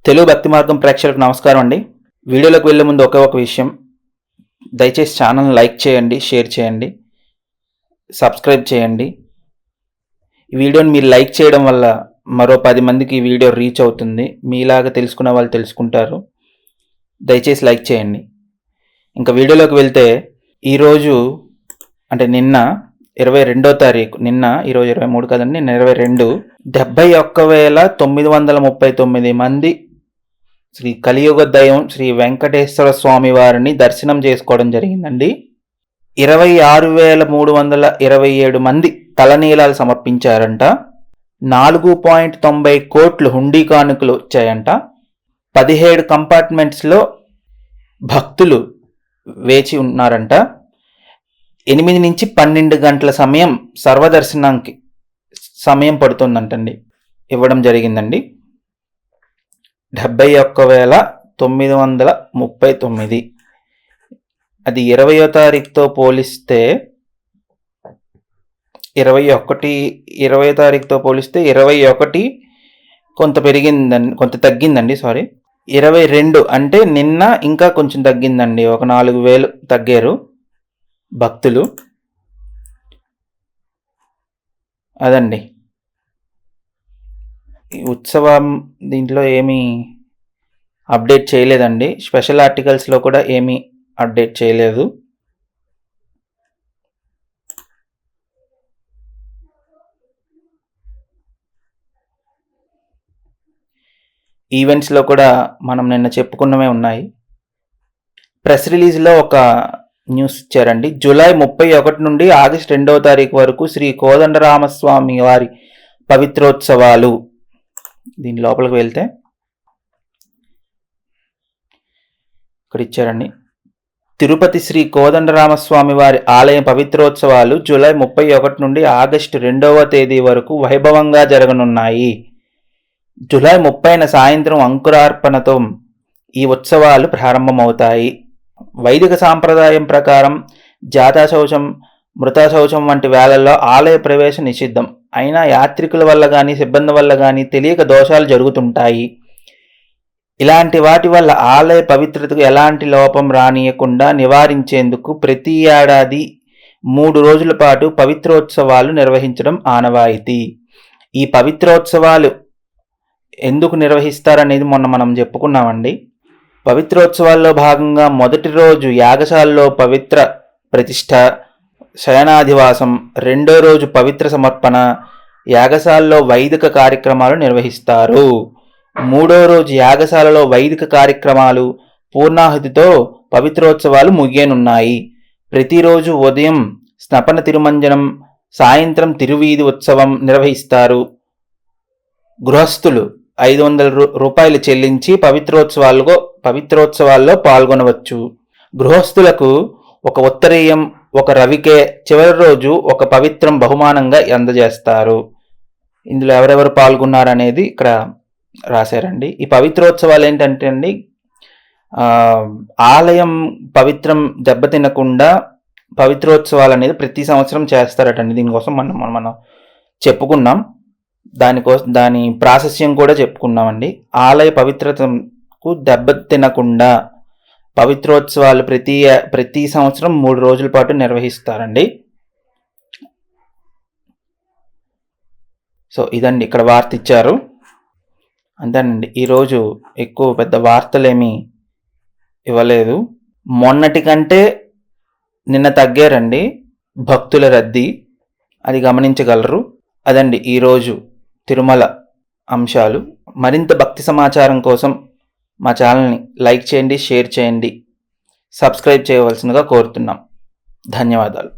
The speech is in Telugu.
తెలుగు భక్తి మార్గం ప్రేక్షకులకు నమస్కారం అండి. వీడియోలోకి వెళ్ళే ముందు ఒక విషయం, దయచేసి ఛానల్ని లైక్ చేయండి, షేర్ చేయండి, సబ్స్క్రైబ్ చేయండి. ఈ వీడియోని మీరు లైక్ చేయడం వల్ల మరో 10 మందికి ఈ వీడియో రీచ్ అవుతుంది. మీలాగా తెలుసుకున్న వాళ్ళు తెలుసుకుంటారు. దయచేసి లైక్ చేయండి. ఇంకా వీడియోలోకి వెళ్తే ఈరోజు అంటే నిన్న 22వ తారీఖు, ఈరోజు 23 కదండి, నిన్న 22, 71,939 మంది శ్రీ కలియుగ దైవం శ్రీ వెంకటేశ్వర స్వామి వారిని దర్శనం చేసుకోవడం జరిగిందండి. 26,327 మంది తలనీలాలు సమర్పించారంట. 4.90 కోట్లు హుండీ కానుకలు వచ్చాయంట. 17 కంపార్ట్మెంట్స్లో భక్తులు వేచి ఉన్నారంట. 8 నుంచి 12 గంటల సమయం సర్వదర్శనానికి సమయం పడుతుందంటండి, ఇవ్వడం జరిగిందండి. 71,939. అది 20వ తారీఖుతో పోలిస్తే 21 కొంత పెరిగిందండి, కొంత తగ్గిందండి. 22 అంటే నిన్న ఇంకా కొంచెం తగ్గిందండి, ఒక 4,000 తగ్గారు భక్తులు. అదండి ఈ ఉత్సవం. దీంట్లో ఏమీ అప్డేట్ చేయలేదండి. స్పెషల్ ఆర్టికల్స్లో కూడా ఏమీ అప్డేట్ చేయలేదు. ఈవెంట్స్లో కూడా మనం నిన్న చెప్పుకున్నవే ఉన్నాయి. ప్రెస్ రిలీజ్లో ఒక న్యూస్ ఇచ్చారండి. జూలై 31 నుండి ఆగస్టు 2వ తారీఖు వరకు శ్రీ కోదండరామస్వామి వారి పవిత్రోత్సవాలు. దీని లోపలికి వెళ్తే ఇక్కడ ఇచ్చారండి. తిరుపతి శ్రీ కోదండరామస్వామి వారి ఆలయం పవిత్రోత్సవాలు జూలై 31 నుండి ఆగస్టు 2వ తేదీ వరకు వైభవంగా జరగనున్నాయి. జూలై 30న సాయంత్రం అంకురార్పణతో ఈ ఉత్సవాలు ప్రారంభమవుతాయి. వైదిక సాంప్రదాయం ప్రకారం జాతా శౌచం, మృతా శౌచం వంటి వేళల్లో ఆలయ ప్రవేశం నిషిద్ధం. అయినా యాత్రికుల వల్ల కానీ సిబ్బంది వల్ల కానీ తెలియక దోషాలు జరుగుతుంటాయి. ఇలాంటి వాటి వల్ల ఆలయ పవిత్రతకు ఎలాంటి లోపం రానియకుండా నివారించేందుకు ప్రతి ఏడాది 3 రోజుల పాటు పవిత్రోత్సవాలు నిర్వహించడం ఆనవాయితీ. ఈ పవిత్రోత్సవాలు ఎందుకు నిర్వహిస్తారనేది మొన్న మనం చెప్పుకున్నామండి. పవిత్రోత్సవాల్లో భాగంగా మొదటి రోజు యాగశాలలో పవిత్ర ప్రతిష్ఠ, శయనాధివాసం, 2వ రోజు పవిత్ర సమర్పణ, యాగశాలలో వైదిక కార్యక్రమాలు నిర్వహిస్తారు. 3వ రోజు యాగశాలలో వైదిక కార్యక్రమాలు పూర్ణాహుతితో పవిత్రోత్సవాలు ముగియనున్నాయి. ప్రతిరోజు ఉదయం స్నపన తిరుమంజనం, సాయంత్రం తిరువీధి ఉత్సవం నిర్వహిస్తారు. గృహస్థులు 500 రూపాయలు చెల్లించి పవిత్రోత్సవాల్లో పాల్గొనవచ్చు. గృహస్థులకు ఒక ఉత్తరీయం, ఒక రవికే, చివరి రోజు ఒక పవిత్రం బహుమానంగా అందజేస్తారు. ఇందులో ఎవరెవరు పాల్గొన్నారనేది ఇక్కడ రాశారండి. ఈ పవిత్రోత్సవాలు ఏంటంటే అండి, ఆలయం పవిత్రం దెబ్బతినకుండా పవిత్రోత్సవాలు అనేది ప్రతి సంవత్సరం చేస్తారటండి. దీనికోసం మనం చెప్పుకున్నాం. దాని ప్రాశస్యం కూడా చెప్పుకున్నామండి. ఆలయ పవిత్రతకు దెబ్బతినకుండా పవిత్రోత్సవాలు ప్రతి సంవత్సరం 3 రోజుల పాటు నిర్వహిస్తారండి. సో ఇదండి ఇక్కడ వార్త ఇచ్చారు. అంతేనండి, ఈరోజు ఎక్కువ పెద్ద వార్తలేమీ ఇవ్వలేదు. మొన్నటి కంటే నిన్న తగ్గారండి భక్తుల రద్దీ, అది గమనించగలరు. అదండి ఈరోజు తిరుమల అంశాలు. మరింత భక్తి సమాచారం కోసం మా ఛానల్ని లైక్ చేయండి, షేర్ చేయండి, సబ్స్క్రైబ్ చేయవలసిందిగా కోరుతున్నాం. ధన్యవాదాలు.